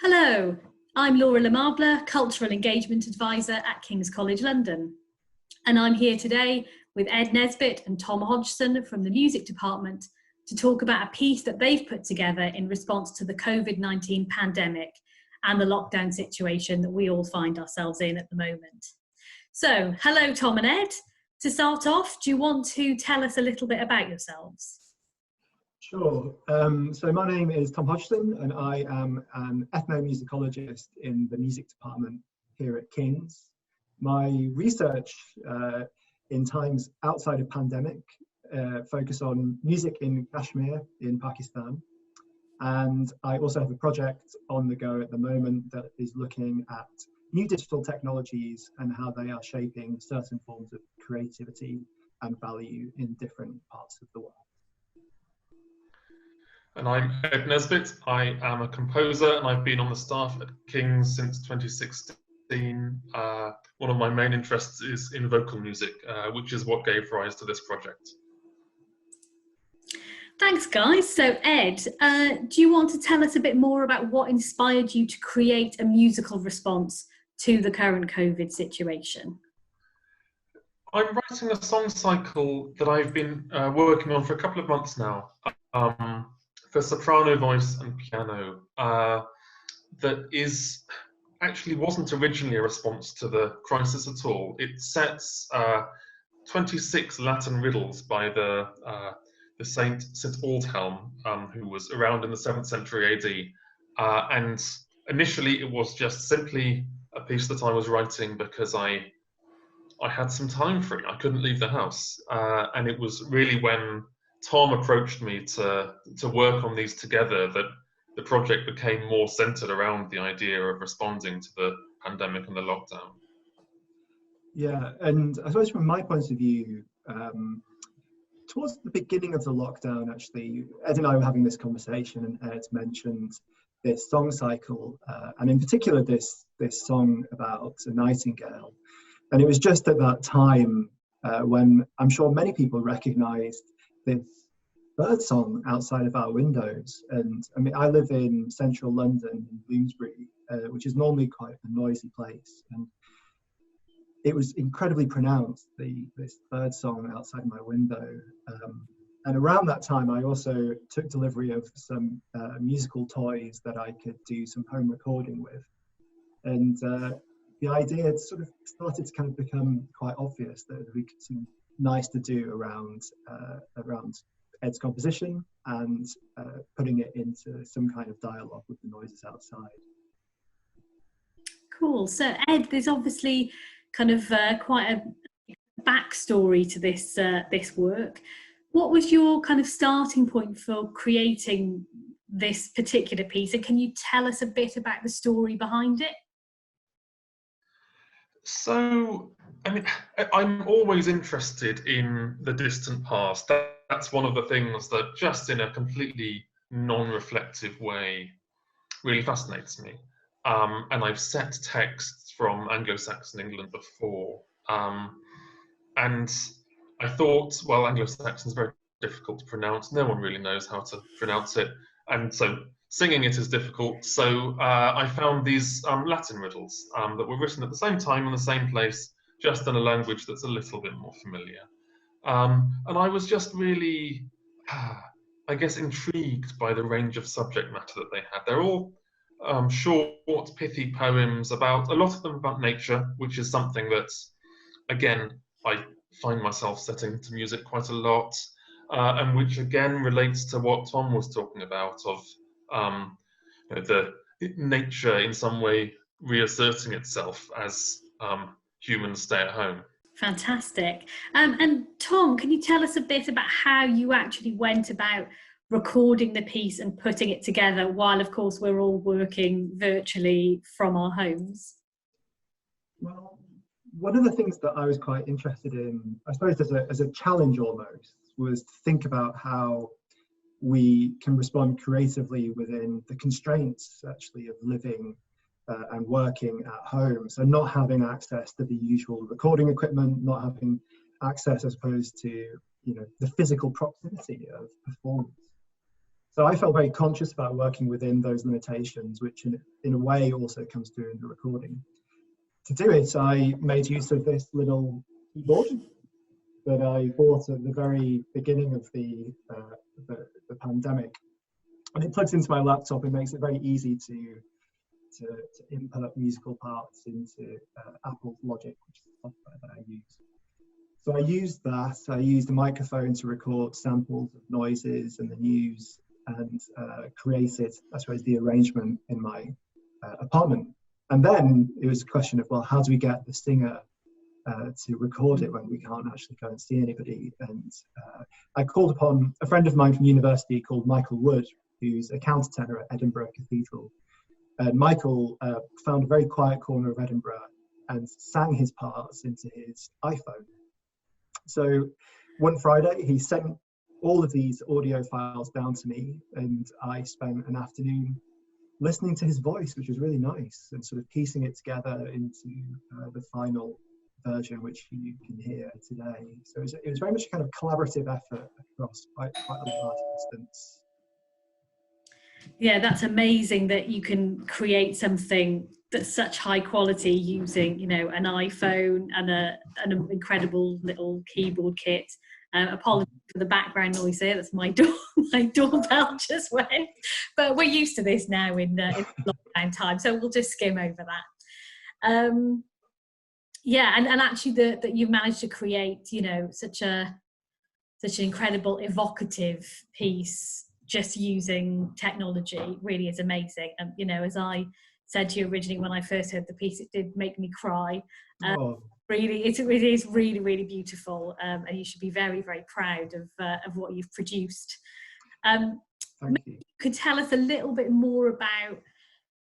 Hello, I'm Laura Lemarbler, Cultural Engagement Advisor at King's College London. And I'm here today with Ed Nesbitt and Tom Hodgson from the Music Department to talk about a piece that they've put together in response to the COVID-19 pandemic and the lockdown situation that we all find ourselves in at the moment. So, hello Tom and Ed. To start off, do you want to tell us a little bit about yourselves? Sure. So my name is Tom Hodgson and I am an ethnomusicologist in the music department here at King's. My research in times outside of pandemic focus on music in Kashmir in Pakistan. And I also have a project on the go at the moment that is looking at new digital technologies and how they are shaping certain forms of creativity and value in different parts of the world. And I'm Ed Nesbitt. I am a composer and I've been on the staff at King's since 2016. One of my main interests is in vocal music, which is what gave rise to this project. Thanks guys. So Ed, do you want to tell us a bit more about what inspired you to create a musical response to the current COVID situation? I'm writing a song cycle that I've been working on for a couple of months now. For soprano voice and piano, that actually wasn't originally a response to the crisis at all. It sets 26 Latin riddles by the Saint Aldhelm, who was around in the 7th century AD. And initially it was just simply a piece that I was writing because I had some time free. I couldn't leave the house. And it was really when Tom approached me to work on these together that the project became more centered around the idea of responding to the pandemic and the lockdown. Yeah, and I suppose from my point of view, towards the beginning of the lockdown, actually, Ed and I were having this conversation and Ed mentioned this song cycle, and in particular this song about a nightingale. And it was just at that time when I'm sure many people recognized this bird song outside of our windows. And I mean, I live in central London, in Bloomsbury, which is normally quite a noisy place. And it was incredibly pronounced, this bird song outside my window. And around that time, I also took delivery of some musical toys that I could do some home recording with. And the idea had sort of started to kind of become quite obvious that we could something nice to do around Ed's composition and putting it into some kind of dialogue with the noises outside. Cool. So Ed, there's obviously kind of quite a backstory to this work. What was your kind of starting point for creating this particular piece, and can you tell us a bit about the story behind it? So, I mean, I'm always interested in the distant past. That's one of the things that, just in a completely non-reflective way, really fascinates me. And I've set texts from Anglo-Saxon England before. And I thought, well, Anglo-Saxon is very difficult to pronounce. No one really knows how to pronounce it. And so singing it is difficult. So I found these Latin riddles that were written at the same time in the same place, just in a language that's a little bit more familiar. And I was just really, I guess, intrigued by the range of subject matter that they had. They're all short, pithy poems about, a lot of them about nature, which is something that, again, I find myself setting to music quite a lot, and which again relates to what Tom was talking about of the nature in some way reasserting itself as humans stay at home. Fantastic. And Tom, can you tell us a bit about how you actually went about recording the piece and putting it together while, of course, we're all working virtually from our homes? Well, one of the things that I was quite interested in, I suppose as a challenge almost, was to think about how we can respond creatively within the constraints actually of living and working at home. So not having access to the usual recording equipment, not having access, I suppose, to the physical proximity of performance. So I felt very conscious about working within those limitations, which in a way also comes through in the recording. To do it, I made use of this little keyboard that I bought at the very beginning of the pandemic. And it plugs into my laptop and makes it very easy to input musical parts into Apple's Logic, which is the software that I use. So I used that. I used a microphone to record samples of noises and the news, and created, I suppose, the arrangement in my apartment. And then it was a question of, well, how do we get the singer to record it when we can't actually go and see anybody? And I called upon a friend of mine from university called Michael Wood, who's a countertenor at Edinburgh Cathedral. And Michael found a very quiet corner of Edinburgh and sang his parts into his iPhone. So one Friday, he sent all of these audio files down to me, and I spent an afternoon listening to his voice, which was really nice, and sort of piecing it together into the final version, which you can hear today. So it was very much a kind of collaborative effort across quite a large distance. Yeah, that's amazing that you can create something that's such high quality using, you know, an iPhone and an incredible little keyboard kit. Apologies for the background noise there. That's my doorbell just went. But we're used to this now in lockdown time, so we'll just skim over that. Yeah, and actually that you've managed to create, you know, such an incredible evocative piece just using technology really is amazing. And you know, as I said to you originally when I first heard the piece, it did make me cry. Really, it is really beautiful, and you should be very proud of what you've produced. Thank you. You could tell us a little bit more about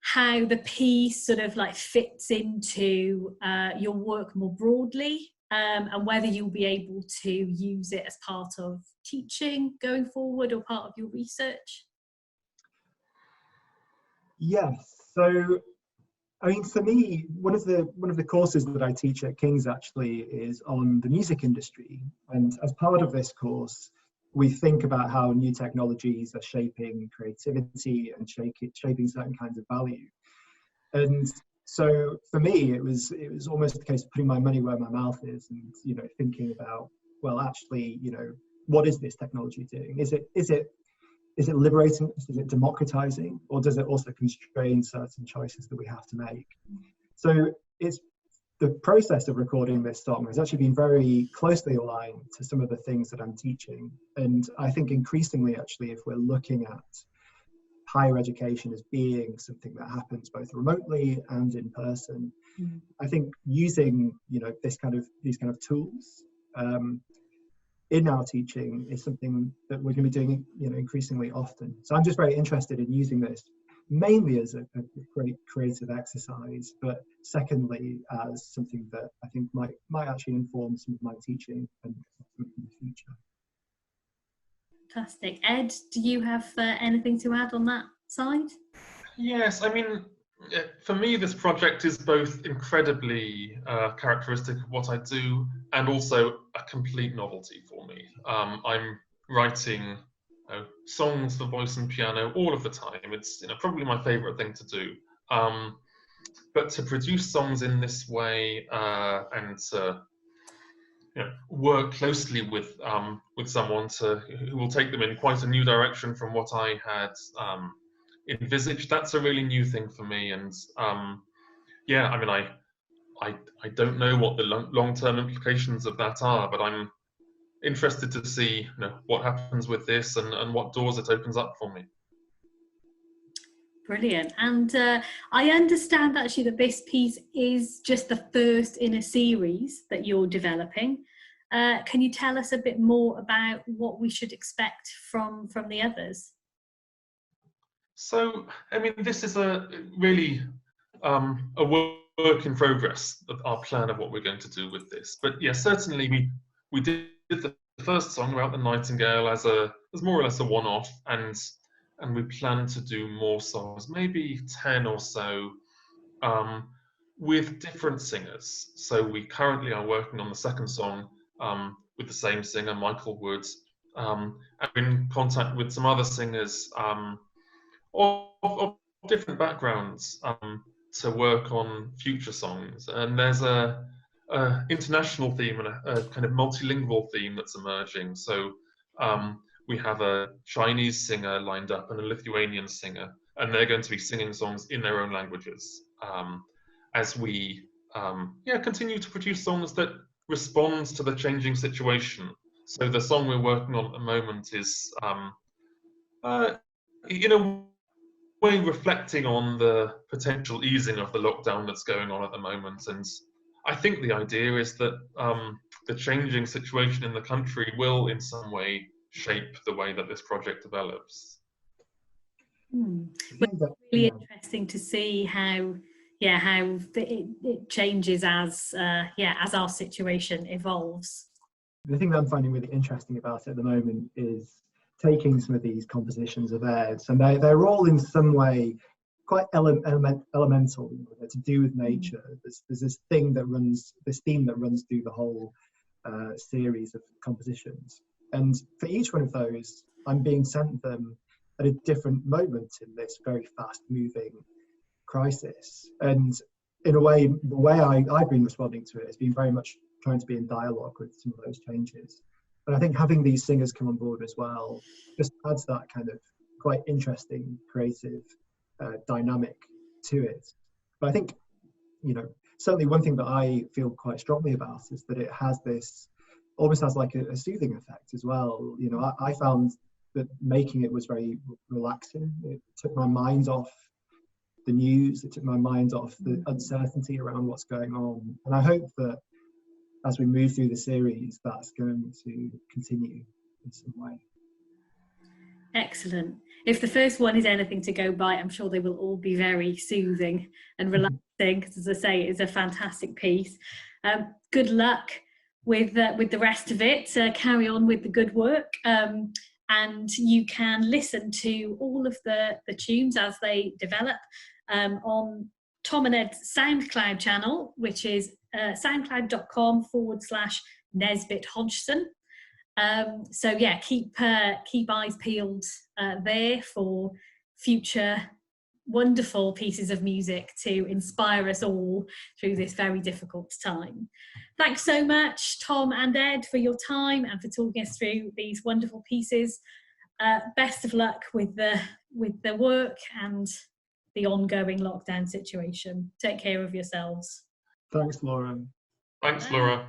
how the piece sort of like fits into your work more broadly, and whether you'll be able to use it as part of teaching going forward or part of your research. Yes. So, I mean, for me, one of the courses that I teach at King's actually is on the music industry, and as part of this course, we think about how new technologies are shaping creativity and shaping certain kinds of value. And so for me, it was almost a case of putting my money where my mouth is, and you know, thinking about, well, actually, you know, what is this technology doing? Is it liberating? Is it democratizing? Or does it also constrain certain choices that we have to make? So it's the process of recording this song has actually been very closely aligned to some of the things that I'm teaching. And I think increasingly, actually, if we're looking at higher education as being something that happens both remotely and in person, I think using, you know, these kind of tools in our teaching is something that we're going to be doing, you know, increasingly often. So I'm just very interested in using this mainly as a great creative exercise, but secondly as something that I think might actually inform some of my teaching and in the future. Fantastic. Ed, do you have anything to add on that side? Yes, I mean, for me, this project is both incredibly characteristic of what I do and also a complete novelty for me. I'm writing songs for voice and piano all of the time. It's, you know, probably my favorite thing to do. But to produce songs in this way and to, you know, work closely with someone who will take them in quite a new direction from what I had envisaged, that's a really new thing for me. And yeah, I mean, I don't know what the long-term implications of that are, but I'm interested to see, you know, what happens with this and what doors it opens up for me. Brilliant. And I understand actually that this piece is just the first in a series that you're developing. Can you tell us a bit more about what we should expect from the others? So, I mean, this is a really a work in progress, our plan of what we're going to do with this. But yeah, certainly we did the first song about the Nightingale as more or less a one-off, and we plan to do more songs, maybe 10 or so, with different singers. So we currently are working on the second song with the same singer, Michael Woods, I'm in contact with some other singers of different backgrounds to work on future songs. And there's a international theme and a kind of multilingual theme that's emerging. So we have a Chinese singer lined up and a Lithuanian singer, and they're going to be singing songs in their own languages as we continue to produce songs that respond to the changing situation. So the song we're working on at the moment is in a way reflecting on the potential easing of the lockdown that's going on at the moment. And I think the idea is that the changing situation in the country will in some way shape the way that this project develops. Well, it's really interesting to see how it changes as our situation evolves. The thing that I'm finding really interesting about it at the moment is taking some of these compositions of Ed's, and they're all in some way quite elemental, they're to do with nature. There's this theme that runs through the whole series of compositions, and for each one of those, I'm being sent them at a different moment in this very fast-moving crisis. And in a way, the way I've been responding to it has been very much trying to be in dialogue with some of those changes. And I think having these singers come on board as well just adds that kind of quite interesting, creative dynamic to it. But I think, certainly one thing that I feel quite strongly about is that it has this, almost has like a soothing effect as well. I found that making it was very relaxing. It took my mind off the news, it took my mind off the uncertainty around what's going on. And I hope that as we move through the series, that's going to continue in some way. Excellent. If the first one is anything to go by, I'm sure they will all be very soothing and relaxing, because as I say, it's a fantastic piece. Good luck with the rest of it. Carry on with the good work. And you can listen to all of the tunes as they develop on Tom and Ed's SoundCloud channel, which is soundcloud.com/Nesbitt Hodgson. So yeah, keep eyes peeled there for future wonderful pieces of music to inspire us all through this very difficult time. Thanks so much, Tom and Ed, for your time and for talking us through these wonderful pieces. Best of luck with the work and the ongoing lockdown situation. Take care of yourselves. Thanks, Laura. Thanks, Laura.